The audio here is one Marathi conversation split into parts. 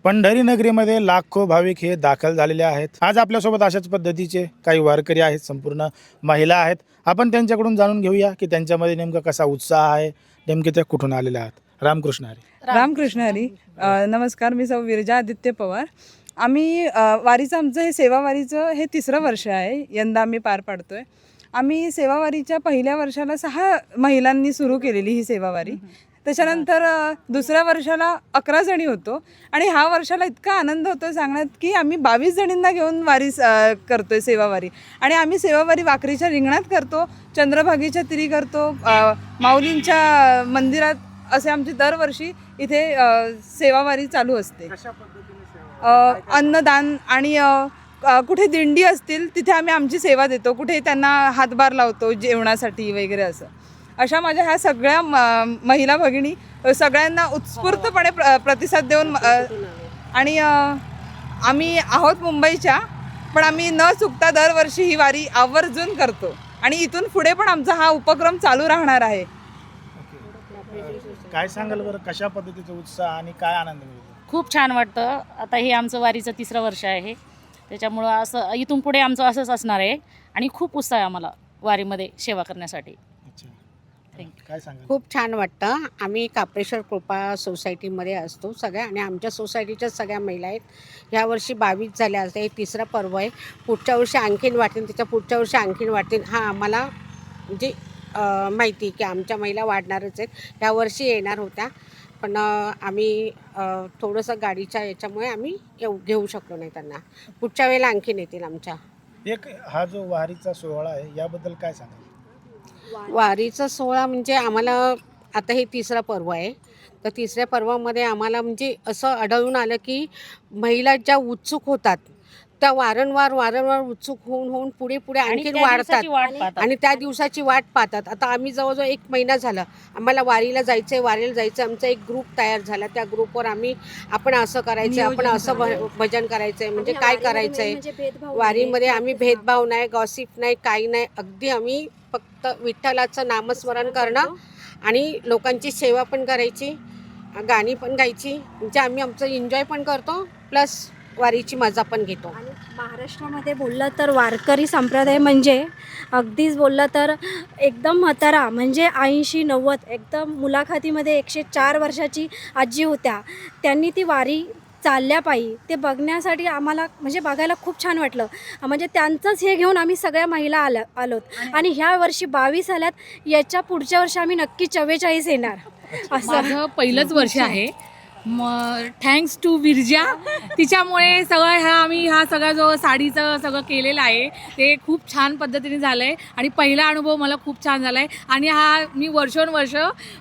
पंढरी नगरीमध्ये लाखो भाविक हे दाखल झालेले आहेत. आज आपल्यासोबत अशाच पद्धतीचे काही वारकरी आहेत, संपूर्ण महिला आहेत. आपण त्यांच्याकडून जाणून घेऊया की त्यांच्यामध्ये नेमका कसा उत्साह आहे, नेमके ते कुठून आलेले आहेत. रामकृष्ण हरी. रामकृष्ण हरी. नमस्कार, मी सौ विरजा आदित्य पवार. आम्ही वारीचं आमचं हे सेवावारीचं हे 3रं वर्ष आहे. यंदा आम्ही पार पाडतोय. आम्ही सेवावारीच्या पहिल्या वर्षाला 6 महिलांनी सुरू केलेली ही सेवावारी. त्याच्यानंतर 2ऱ्या वर्षाला 11 जणी होतो आणि ह्या वर्षाला इतका आनंद होतो सांगण्यात की आम्ही 22 जणींना घेऊन वारी करतोय सेवावारी. आणि आम्ही सेवावारी वाकरीच्या रिंगणात करतो, चंद्रभागेच्या तिरी करतो, माऊलींच्या मंदिरात, असे आमची दरवर्षी इथे सेवावारी चालू असते. अन्नदान आणि कुठे दिंडी असतील तिथे आम्ही आमची सेवा देतो, कुठे त्यांना हातभार लावतो जेवणासाठी वगैरे. असं अशा माझ्या ह्या सगळ्या महिला भगिनी सगळ्यांना उत्स्फूर्तपणे प्रतिसाद देऊन आणि आम्ही आहोत मुंबईच्या, पण आम्ही न चुकता दरवर्षी ही वारी आवर्जून करतो आणि इथून पुढे पण आमचा हा उपक्रम चालू राहणार आहे. काय सांगाल बरं, कशा पद्धतीचा उत्साह आणि काय आनंद मिळतो? खूप छान वाटतं. आता हे आमचं वारीचं 3रं वर्ष आहे, त्याच्यामुळं असं इथून पुढे आमचं असंच असणार आहे आणि खूप उत्साह आहे आम्हाला वारीमध्ये सेवा करण्यासाठी. काय सांगाल? खूप छान वाटतं. आम्ही काप्रेश्वर कृपा सोसायटीमध्ये असतो सगळ्या, आणि आमच्या सोसायटीच्या सगळ्या महिला आहेत. यावर्षी 22 झाल्या असते. हे 3रं पर्व आहे. पुढच्या वर्षी आणखीन वाढतील, त्याच्या पुढच्या वर्षी आणखीन वाढतील. हा आम्हाला म्हणजे माहिती की आमच्या महिला वाढणारच आहेत. यावर्षी येणार होत्या, पण आम्ही थोडंसं गाडीच्या याच्यामुळे आम्ही घेऊ शकलो नाही त्यांना. पुढच्या वेळेला आणखीन येतील आमच्या. एक हा जो वारीचा सोहळा आहे याबद्दल काय सांगाल? वारीचा सोहळा म्हणजे आम्हाला आता हे 3रं पर्व आहे, तर 3ऱ्या पर्वामध्ये आम्हाला म्हणजे असं आढळून आलं की महिला ज्या उत्सुक होतात त्या वारंवार उत्सुक होऊन पुढे आणखी वाढतात आणि त्या दिवसाची वाट पाहतात. आता आम्ही जवळजवळ 1 महिना झाला आम्हाला वारीला जायचं. आमचा एक ग्रुप तयार झाला. त्या ग्रुपवर आपण असं करायचं, आपण असं भजन करायचं आहे, म्हणजे काय करायचं आहे वारीमध्ये. आम्ही भेदभाव नाही, गॉसिप नाही, काही नाही. अगदी आम्ही फक्त विठ्ठलाचं नामस्मरण करणं आणि लोकांची सेवा पण करायची, गाणी पण गायची, म्हणजे आम्ही आमचं एन्जॉय पण करतो, प्लस वारीची मजा पण घेतो. आणि महाराष्ट्रामध्ये बोललं तर वारकरी संप्रदाय म्हणजे अगदीच बोललं तर एकदम म्हातारा, म्हणजे 80-90, एकदम मुलाखतीमध्ये 104 वर्षाची आजी होत्या. त्यांनी ती वारी चालल्या पायी ते बघण्यासाठी आम्हाला म्हणजे बघायला खूप छान वाटलं. म्हणजे त्यांचंच हे घेऊन आम्ही सगळ्या महिला आलोत. आणि ह्या वर्षी 22 आल्यात, याच्या पुढच्या वर्षी आम्ही नक्की 44 येणार. असं माझं पहिलंच वर्ष आहे. मग थँक्स टू विरजा, तिच्यामुळे सगळं आम्ही सगळा जो साडीचं सगळं केलेलं आहे ते खूप छान पद्धतीने झालं आहे आणि पहिला अनुभव मला खूप छान झाला आहे. आणि मी वर्षोनवर्ष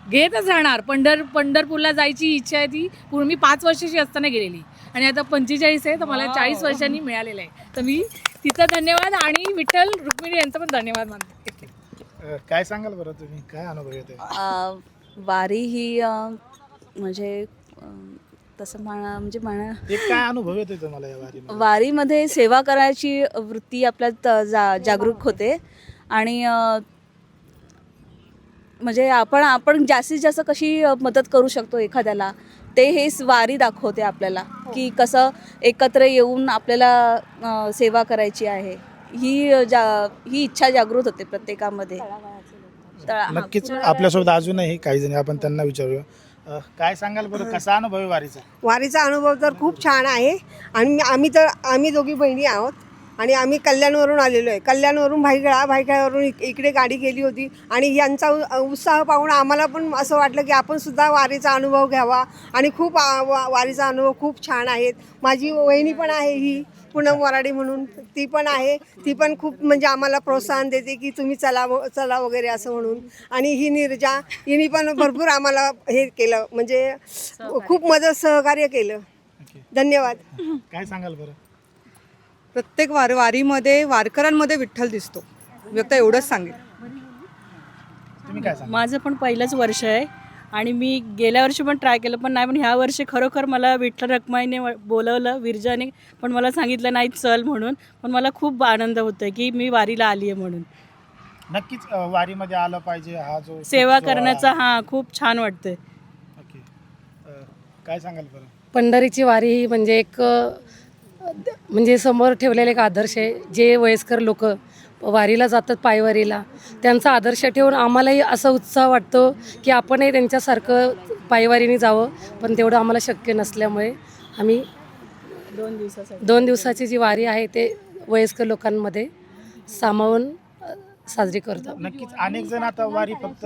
घेतच राहणार. पंढरपूरला जायची इच्छा आहे, ती पूर्ण मी 5 वर्षाची असताना गेलेली आणि आता 45 आहे, तर मला 40 वर्षांनी मिळालेलं आहे. तर मी तिथं धन्यवाद आणि विठ्ठल रुक्मिणी यांचं पण धन्यवाद मानते. काय सांगाल बरं तुम्ही, काय अनुभव येते? वारी ही म्हणजे तसं म्हणजे काय अनुभव येतोय तुम्हाला या वारीमध्ये? वारीमध्ये सेवा करायची वृत्ती आपल्यात जागरूक होते आणि म्हणजे आपण जास्तीत जास्त कशी मदत करू शकतो एखाद्याला, ते हे वारी दाखवते आपल्याला की कसं एकत्र येऊन आपल्याला सेवा करायची आहे. ही इच्छा जागृत होते प्रत्येकामध्ये. नक्कीच आपल्यासोबत अजूनही काही जणी, आपण त्यांना विचारूया. काय सांगाल बरं, कसा अनुभव आहे वारीचा? वारीचा अनुभव तर खूप छान आहे. आणि आम्ही दोघी बहिणी आहोत आणि आम्ही कल्याणवरून आलेलो आहे. कल्याणवरून भायखळ्यावरून इकडे गाडी गेली होती आणि यांचा उत्साह पाहून आम्हाला पण असं वाटलं की आपण सुद्धा वारीचा अनुभव घ्यावा. आणि खूप वारीचा अनुभव खूप छान आहेत. माझी वहिनी पण आहे, ही पूनम वराडे म्हणून, ती पण आहे. ती पण खूप म्हणजे आम्हाला प्रोत्साहन देते की तुम्ही चला वगैरे असं म्हणून. आणि ही नीरजा, हिने पण भरपूर आम्हाला हे केलं, म्हणजे खूप मदत सहकार्य केलं. धन्यवाद. काय सांगाल बरं? प्रत्येक वारीमध्ये वारकऱ्यांमध्ये विठ्ठल दिसतो. व्यक्त एवढंच सांगेल. तुम्ही काय सांगाल? माझं पण पहिलंच वर्ष आहे आणि मी गेल्या वर्षी पण ट्राय केलं, पण नाही. पण ह्या वर्षी खरोखर मला विठ्ठल रखुमाईने बोलवलं, विरजाने पण मला सांगितलं नाही चल म्हणून. पण मला खूप आनंद होतोय की मी वारीला आली आहे म्हणून. नक्कीच वारीमध्ये आलं पाहिजे. हा जो सेवा करण्याचा खूप छान वाटतंय. ओके, काय सांगाल बरं? पंढरीची वारी ही म्हणजे एक म्हणजे समोर ठेवलेलं एक आदर्श आहे. जे वयस्कर लोक वारीला जातात पायवारीला, त्यांचा आदर्श ठेवून आम्हालाही असा उत्साह वाटतो की आपणही त्यांच्यासारखं पायवारीने जावं. पण तेवढं आम्हाला शक्य नसल्यामुळे आम्ही 2 दिवसाची जी वारी आहे ते वयस्कर लोकांमध्ये सामावून साजरी करतो. नक्कीच अनेक जण आता वारी फक्त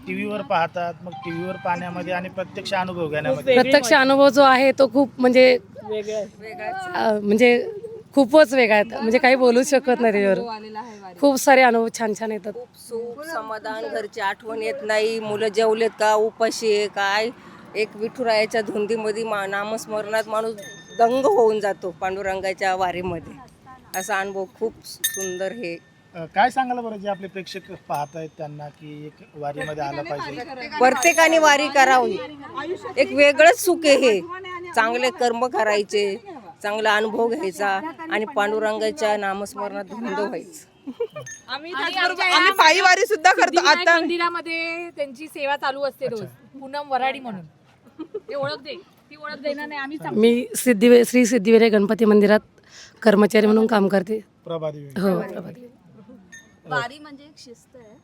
टीव्हीवर पाहतात, मग टीव्हीवर पाहण्यामध्ये आणि प्रत्यक्ष अनुभव घेण्यामध्ये प्रत्यक्ष अनुभव जो आहे तो खूप म्हणजे म्हणजे खूपच वेगळा आहे. म्हणजे काही बोलूच शकत नाही त्याच्यावर. खूप सारे अनुभव छान छान येतात. सुख समाधान, घरची आठवण येत नाही, मुलं जेवलेत का, उपाशी आहे काय, एक विठुरायाच्या धुंदीमध्ये नामस्मरणात माणूस दंग होऊन जातो. पांडुरंगाच्या वारीमध्ये असा अनुभव खूप सुंदर. हे काय सांगायला बरं जे आपले प्रेक्षक पाहत आहेत त्यांना की एक वारीमध्ये आलं पाहिजे? प्रत्येकाने वारी करावी. एक वेगळंच सुख आहे हे. चांगले कर्म करायचे, चांगला अनुभव घ्यायचा आणि पांडुरंगाच्या नामस्मरणात धुंद व्हायचं. आम्ही पायी वारी सुद्धा करतो. सिद्धिविनायक मंदिरामध्ये त्यांची सेवा चालू असते रोज. पूनम वराडी म्हणून ते ओळख दे, ती ओळख देणार नाही आम्ही सांगतो. मी श्री सिद्धिविनायक गणपती मंदिरात कर्मचारी म्हणून काम करते. प्रभादी हो, प्रभाती. वारी म्हणजे एक शिस्त आहे.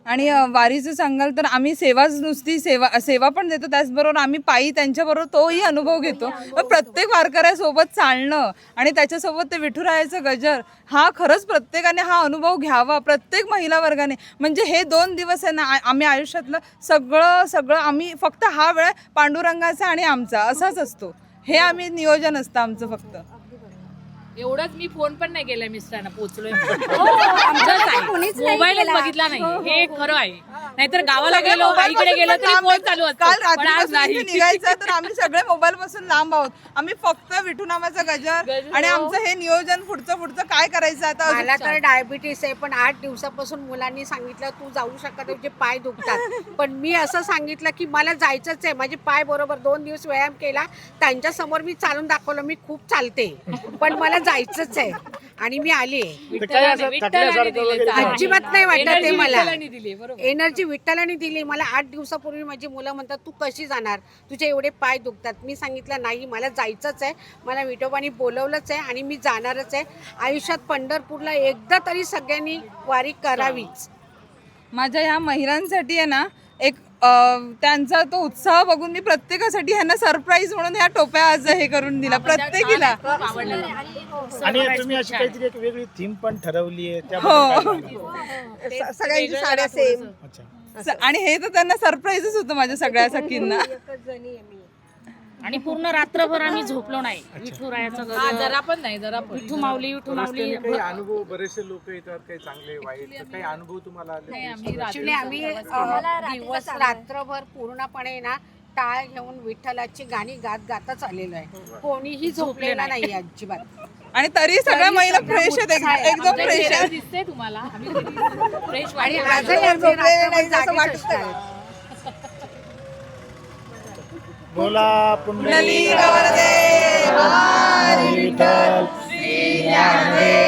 आणि वारीचं सांगाल तर आम्ही नुसती सेवा पण देतो, त्याचबरोबर आम्ही पायी त्यांच्याबरोबर तोही अनुभव घेतो. प्रत्येक वारकऱ्यासोबत चालणं आणि त्याच्यासोबत ते विठुरायाचं गजर, हा खरंच प्रत्येकाने हा अनुभव घ्यावा, प्रत्येक महिला वर्गाने. म्हणजे हे 2 दिवस आहे ना, आम्ही आयुष्यातलं सगळं आम्ही फक्त हा वेळ पांडुरंगाचा आणि आमचा असाच असतो. हे आम्ही नियोजन असतं आमचं फक्त. एवढंच मी फोन पण नाही केलाय मिस्टरांना, पोहोचलोय नाही मोबाईलच केला. बघितला नाही. हे खरं आहे. नाहीतर गावाला गेलो, इकडे गेलो तरी फोन चालू असतो. काल पण आज रात्रीपासून नाही. इथे निघायचं तर आम्ही सगळे मोबाईल पासून लांब आहोत. आम्ही फक्त विठुनामाचा गजर आणि आमचं हे नियोजन पुढचं काय करायचं आता. मला तर डायबिटीस आहे, पण 8 दिवसापासून मुलांनी सांगितलं तू जाऊ शकत, तुझे पाय दुखतात. पण मी असं सांगितलं की मला जायचंच आहे. माझे पाय बरोबर 2 दिवस व्यायाम केला, त्यांच्यासमोर मी चालून दाखवलं मी खूप चालते, पण मला जायचंच आहे आणि मी आली. अजिबात नाही वाटत ते मला. एनर्जी विठ्ठलाने दिली मला. 8 दिवसापूर्वी माझी मुलं म्हणतात तू कशी जाणार, तुझे एवढे पाय दुखतात. मी सांगितलं नाही, मला जायचंच आहे, मला विठोबानी बोलवलंच आहे आणि मी जाणारच आहे. आयुष्यात पंढरपूरला एकदा तरी सगळ्यांनी वारी करावीच. माझ्या ह्या महिलांसाठी आहे ना, एक त्यांचा तो उत्साह बघून मी प्रत्येकासाठी ह्यांना सरप्राईज म्हणून ह्या टोप्या आज हे करून दिला प्रत्येकीला. आणि तुम्ही अशी काहीतरी एक वेगळी थीम पण ठरवली आहे सगळ्यांची साड्या सेम. अच्छा. आणि हे तर त्यांना सरप्राईजच होतं माझ्या सगळ्या सखींना. आणि पूर्ण रात्रभर आम्ही झोपलो नाही. विठुरायाचं गजर, जरा पण नाही, जरा पण. विठू माऊली काही अनुभव, बरेचसे लोक येतात, काही चांगले वाईट, तर काही अनुभव तुम्हाला आले? ऍक्च्युली आम्ही दिवस रात्रभर पूर्णपणे ना टाळ घेऊन विठ्ठलाची गाणी गातच आलेलो आहे. कोणीही झोपलेला नाही अजिबात. आणि तरी सगळ्या महिला फ्रेश आहेत, एकदम फ्रेश आहेत. दिसते तुम्हाला फ्रेश. आणि आजही आमचे रात्रभर जागेच असतात. बोला पुंडलिक पुंडलिक वरदे, विठ्ठल श्री ज्ञानदेव